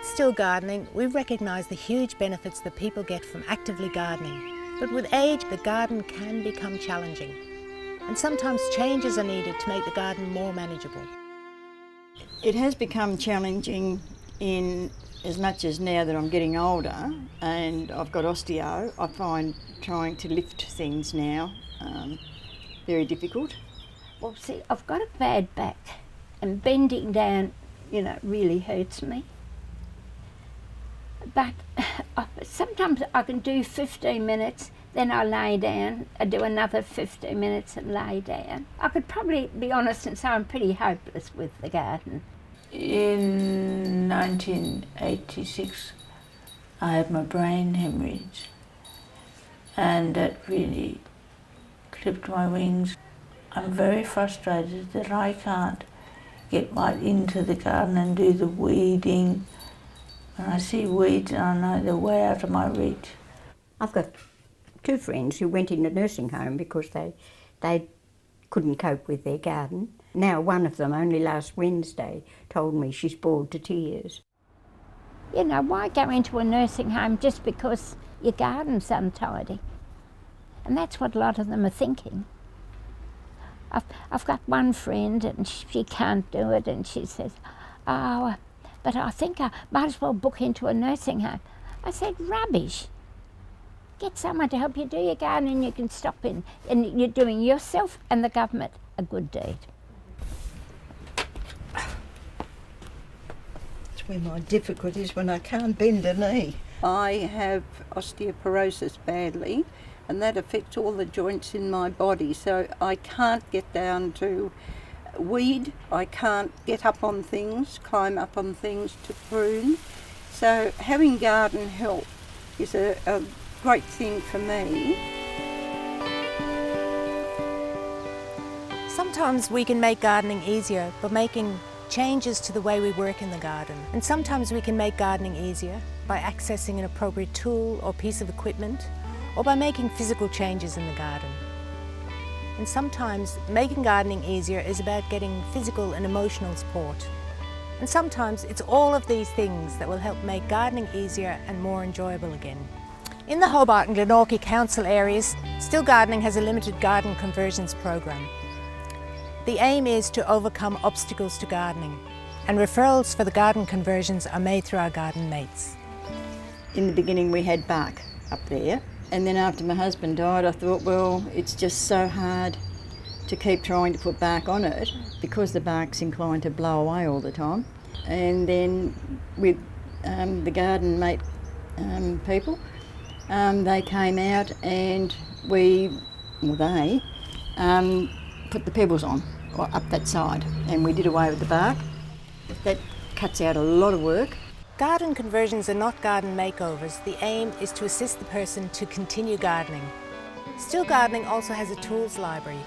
At Still Gardening, we recognise the huge benefits that people get from actively gardening. But with age, the garden can become challenging. And sometimes changes are needed to make the garden more manageable. It has become challenging in as much as now that I'm getting older and I've got osteo, I find trying to lift things now very difficult. Well, see, I've got a bad back and bending down, really hurts me. But sometimes I can do 15 minutes, then I lay down, I do another 15 minutes and lay down. I could probably be honest and say I'm pretty hopeless with the garden. In 1986, I had my brain hemorrhage, and that really clipped my wings. I'm very frustrated that I can't get right into the garden and do the weeding. When I see weeds, I know they're way out of my reach. I've got two friends who went in a nursing home because they couldn't cope with their garden. Now one of them, only last Wednesday, told me she's bored to tears. Why go into a nursing home just because your garden's untidy? And that's what a lot of them are thinking. I've got one friend and she can't do it, and she says, "Oh, but I think I might as well book into a nursing home." I said, rubbish. Get someone to help you do your garden and you can stop in. And you're doing yourself and the government a good deed. That's where my difficulty is, when I can't bend a knee. I have osteoporosis badly, and that affects all the joints in my body, so I can't get down to weed, I can't get up on things, climb up on things to prune. So having garden help is a great thing for me. Sometimes we can make gardening easier by making changes to the way we work in the garden. And sometimes we can make gardening easier by accessing an appropriate tool or piece of equipment, or by making physical changes in the garden. And sometimes making gardening easier is about getting physical and emotional support. And sometimes it's all of these things that will help make gardening easier and more enjoyable again. In the Hobart and Glenorchy council areas, Still Gardening has a limited garden conversions program. The aim is to overcome obstacles to gardening, and referrals for the garden conversions are made through our garden mates. In the beginning we had bark up there, and then after my husband died I thought, well, it's just so hard to keep trying to put bark on it because the bark's inclined to blow away all the time. And then with the garden mate people, they came out and they put the pebbles on up that side, and we did away with the bark. That cuts out a lot of work. Garden conversions are not garden makeovers. The aim is to assist the person to continue gardening. Still Gardening also has a tools library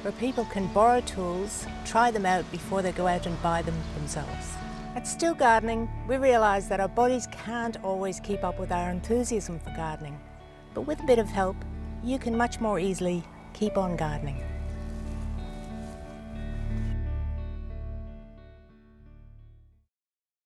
where people can borrow tools, try them out before they go out and buy them themselves. At Still Gardening, we realise that our bodies can't always keep up with our enthusiasm for gardening. But with a bit of help, you can much more easily keep on gardening.